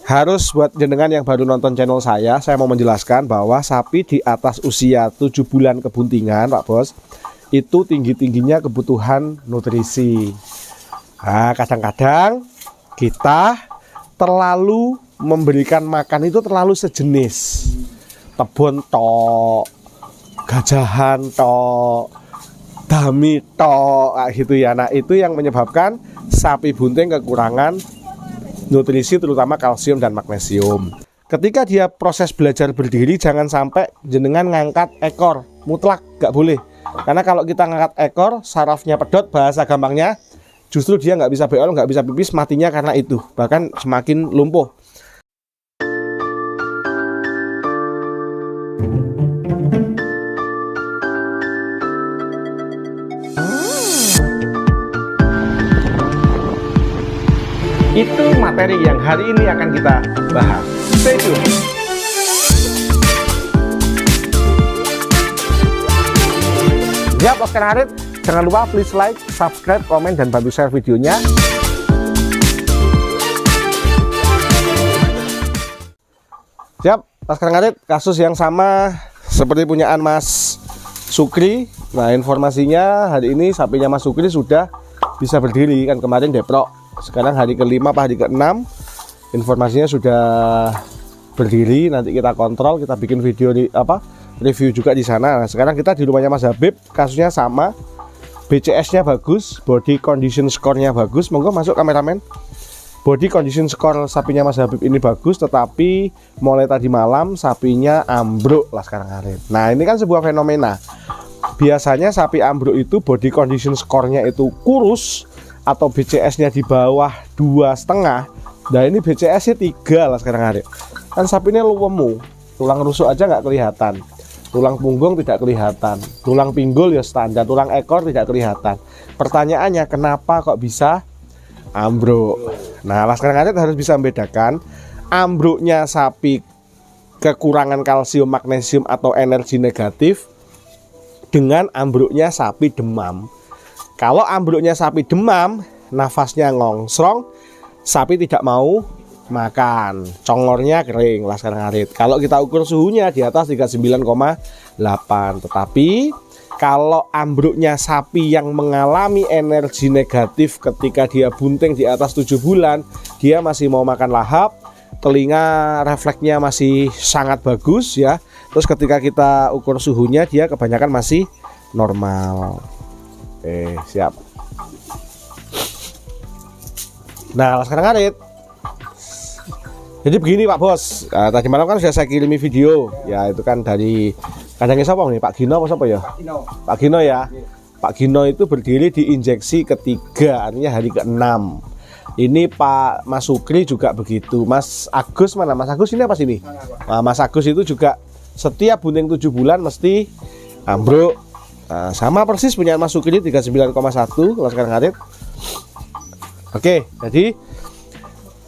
Harus buat jenengan yang baru nonton channel saya mau menjelaskan bahwa sapi di atas usia 7 bulan kebuntingan, Pak Bos, itu tinggi-tingginya kebutuhan nutrisi. Nah, kadang-kadang kita terlalu memberikan makan itu terlalu sejenis. Tebon tok, gajahan tok, dami tok, gitu ya. Nah, itu yang menyebabkan sapi bunting kekurangan nutrisi terutama kalsium dan magnesium. Ketika dia proses belajar berdiri, jangan sampai jenengan ngangkat ekor, mutlak nggak boleh. Karena kalau kita ngangkat ekor, sarafnya pedot, bahasa gampangnya justru dia nggak bisa beol, nggak bisa pipis, matinya karena itu, bahkan semakin lumpuh. Itu materi yang hari ini akan kita bahas. Stay tune. Ya, Oscar Harit, jangan lupa please like, subscribe, komen, dan bantu share videonya. Siap, Oscar Harit, kasus yang sama seperti punyaan Mas Sukri. Nah, informasinya hari ini sapinya Mas Sukri sudah bisa berdiri, kan kemarin deprok. Sekarang hari ke-5 apa hari ke-6 informasinya sudah berdiri. Nanti kita kontrol, kita bikin video di review juga di sana. Nah, sekarang kita di rumahnya Mas Habib, kasusnya sama. BCS-nya bagus, body condition score-nya bagus. Monggo masuk kameramen. Body condition score sapinya Mas Habib ini bagus, tetapi mulai tadi malam sapinya ambruk lah sekarang hari. Nah, ini kan sebuah fenomena. Biasanya sapi ambruk itu body condition score-nya itu kurus atau BCS-nya di bawah 2,5. Nah, ini BCS-nya 3 lah sekarang hari. Kan sapi ini luwemu, tulang rusuk aja nggak kelihatan, tulang punggung tidak kelihatan, tulang pinggul ya standar, tulang ekor tidak kelihatan. Pertanyaannya, kenapa kok bisa ambruk? Nah, sekarang hari harus bisa membedakan ambruknya sapi kekurangan kalsium, magnesium atau energi negatif dengan ambruknya sapi demam. Kalau ambruknya sapi demam, nafasnya ngongsrong, sapi tidak mau makan, congornya kering lah sekarang harit. Kalau kita ukur suhunya di atas 39,8. Tetapi kalau ambruknya sapi yang mengalami energi negatif ketika dia bunting di atas 7 bulan, dia masih mau makan lahap, telinga refleksnya masih sangat bagus ya. Terus ketika kita ukur suhunya, dia kebanyakan masih normal. Oke, siap. Nah, sekarang Arit. Jadi begini Pak Bos, tadi malam kan sudah saya kirimi video. Ya, itu kan dari kandangnya siapa nih? Pak Gino apa siapa ya? Pak Gino ya. Pak Gino itu berdiri di injeksi ketiga, artinya hari ke-6. Ini Pak Mas Sukri juga begitu. Mas Agus mana? Mas Agus ini apa sini? Nah, Mas Agus itu juga setiap bunting 7 bulan mesti ambruk. Nah, sama persis punya Mas Sukri 39,1 kalau sekarang Harit. Oke, jadi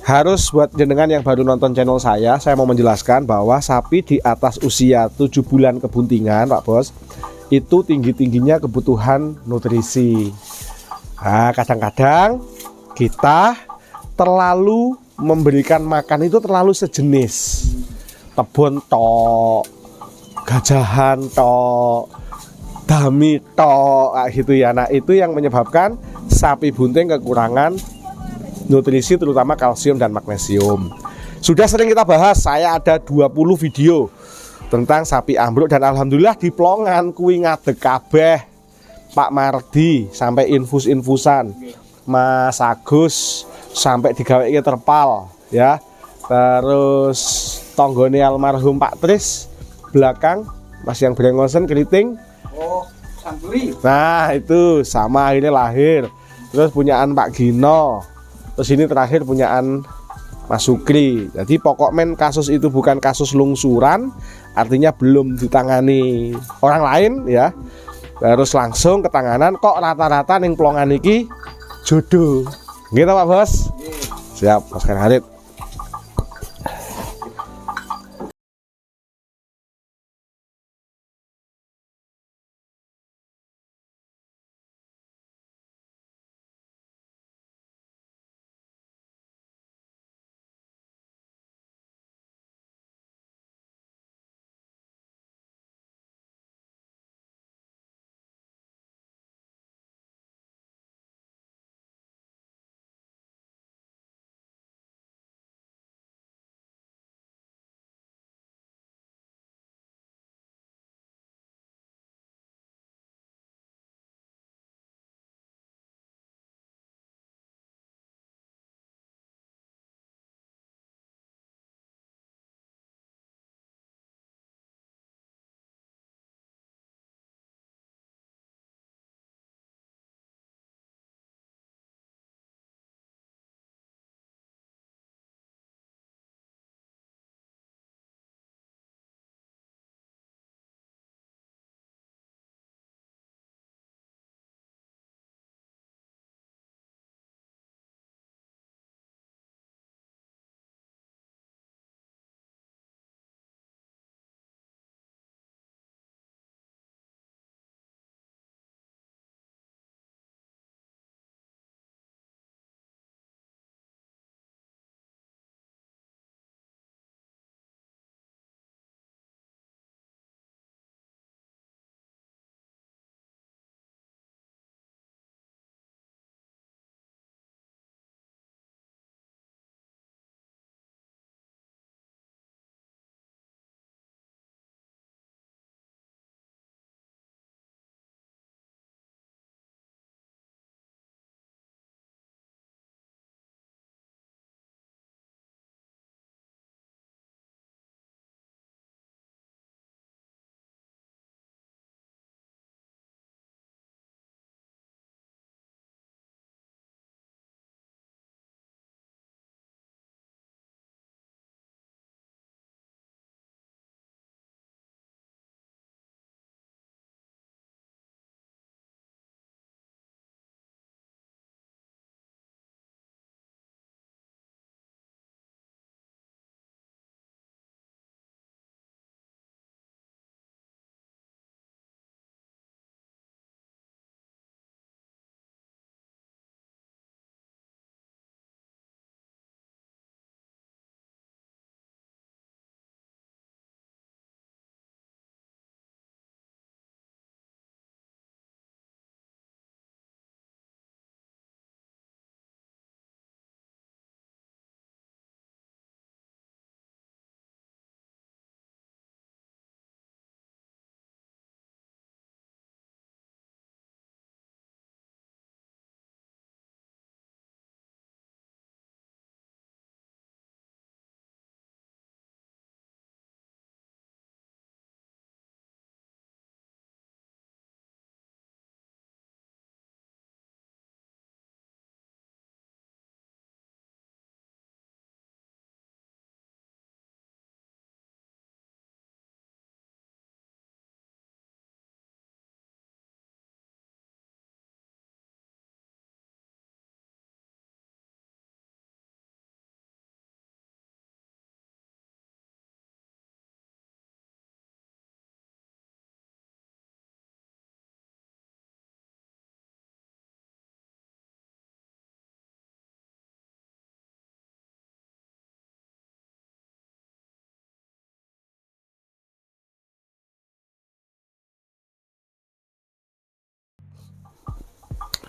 harus buat jenengan yang baru nonton channel saya mau menjelaskan bahwa sapi di atas usia 7 bulan kebuntingan, Pak Bos, itu tinggi-tingginya kebutuhan nutrisi. Nah, kadang-kadang kita terlalu memberikan makan itu terlalu sejenis. Tebon tok, gajahan tok, dami tok, gitu ya. Nah, itu yang menyebabkan sapi bunting kekurangan nutrisi terutama kalsium dan magnesium. Sudah sering kita bahas, saya ada 20 video tentang sapi ambruk dan alhamdulillah di Plongan kuwi ngadeg kabeh. Pak Mardi sampai infus-infusan, Mas Agus sampai digawe terpal ya. Terus tonggone almarhum Pak Tris belakang Mas yang brengosen keriting. Oh, santuri. Nah, itu sama ini lahir. Terus punyaan Pak Gino. Terus ini terakhir punyaan Mas Sukri. Jadi pokok men kasus itu bukan kasus lungsuran, artinya belum ditangani orang lain ya. Terus langsung ke tanganan, kok rata-rata ning Plongan iki jodoh. Gitu Pak Bos. Siap, Mas Harit.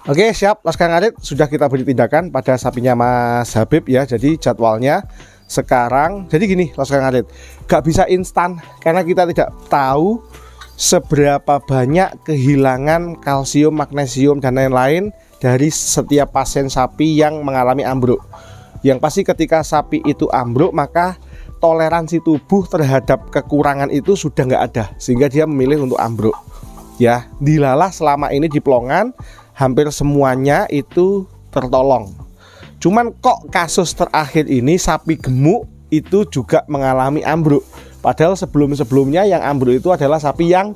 Oke, siap Laskar Ngarit, sudah kita beri tindakan pada sapinya Mas Habib ya. Jadi jadwalnya sekarang, jadi gini Laskar Ngarit, gak bisa instan karena kita tidak tahu seberapa banyak kehilangan kalsium, magnesium dan lain-lain dari setiap pasien sapi yang mengalami ambruk. Yang pasti ketika sapi itu ambruk, maka toleransi tubuh terhadap kekurangan itu sudah nggak ada, sehingga dia memilih untuk ambruk. Ya, dilalah selama ini di Pelongan hampir semuanya itu tertolong. Cuman kok kasus terakhir ini sapi gemuk itu juga mengalami ambruk. Padahal sebelum-sebelumnya yang ambruk itu adalah sapi yang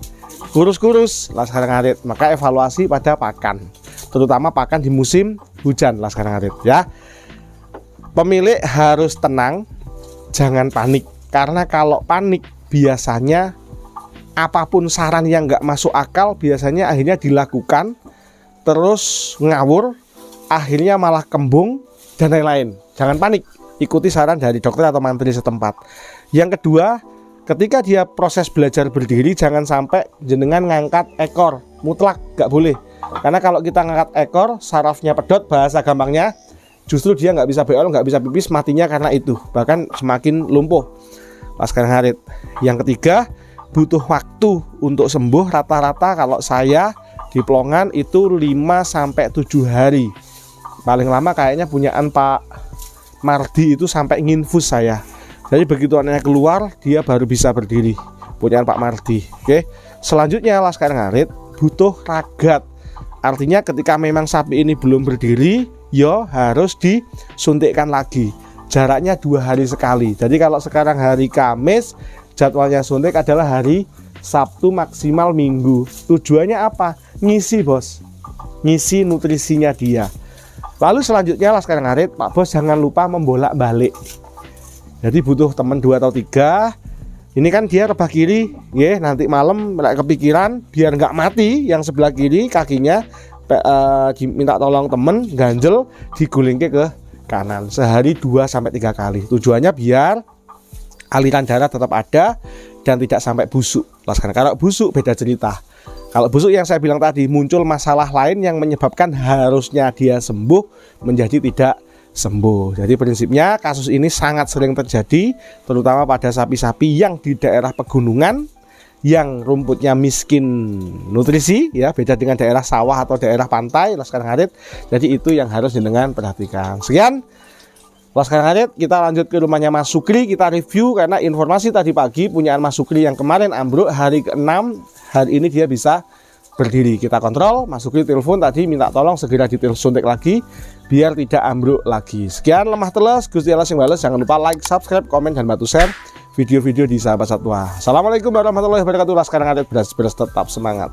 kurus-kurus Laskar Ngarit. Maka evaluasi pada pakan, terutama pakan di musim hujan Laskar Ngarit ya. Pemilik harus tenang, jangan panik. Karena kalau panik biasanya apapun saran yang nggak masuk akal biasanya akhirnya dilakukan, terus ngawur, akhirnya malah kembung dan lain-lain. Jangan panik, ikuti saran dari dokter atau mantri setempat. Yang kedua, ketika dia proses belajar berdiri, jangan sampai jenengan ngangkat ekor, mutlak nggak boleh. Karena kalau kita ngangkat ekor, sarafnya pedot, bahasa gampangnya justru dia nggak bisa beol, nggak bisa pipis, matinya karena itu, bahkan semakin lumpuh Laskar Ngarit. Yang ketiga, butuh waktu untuk sembuh. Rata-rata kalau saya di Pelongan itu 5-7 hari. Paling lama kayaknya punyaan Pak Mardi itu sampai nginfus saya. Jadi begitu anaknya keluar, dia baru bisa berdiri. Punyaan Pak Mardi. Oke. Selanjutnya Laskar Ngarit butuh ragat. Artinya ketika memang sapi ini belum berdiri, yo harus disuntikkan lagi. Jaraknya 2 hari sekali. Jadi kalau sekarang hari Kamis, jadwalnya suntik adalah hari Sabtu maksimal Minggu. Tujuannya apa? Ngisi bos, ngisi nutrisinya dia. Lalu selanjutnya Laskar Ngarit, Pak Bos jangan lupa membolak-balik. Jadi butuh teman 2 atau 3. Ini kan dia rebah kiri, ya nanti malam kepikiran biar nggak mati yang sebelah kiri kakinya, minta tolong temen ganjel digulingke ke kanan sehari 2-3 kali. Tujuannya biar aliran darah tetap ada dan tidak sampai busuk. Laskar, kalau busuk beda cerita. Kalau busuk yang saya bilang tadi, muncul masalah lain yang menyebabkan harusnya dia sembuh menjadi tidak sembuh. Jadi prinsipnya kasus ini sangat sering terjadi, terutama pada sapi-sapi yang di daerah pegunungan, yang rumputnya miskin nutrisi ya, beda dengan daerah sawah atau daerah pantai Laskar Ngarit. Jadi itu yang harus jenengan perhatikan. Sekian Laskar Ngarit, kita lanjut ke rumahnya Mas Sukri, kita review karena informasi tadi pagi punyaan Mas Sukri yang kemarin ambruk hari ke-6, hari ini dia bisa berdiri. Kita kontrol, Mas Sukri telepon tadi minta tolong segera disuntik lagi biar tidak ambruk lagi. Sekian lemah teles, Gusti Allah sing bales. Jangan lupa like, subscribe, komen dan bantu share video-video di Sahabat Satwa. Assalamualaikum warahmatullahi wabarakatuh. Laskar Ngarit beras tetap semangat.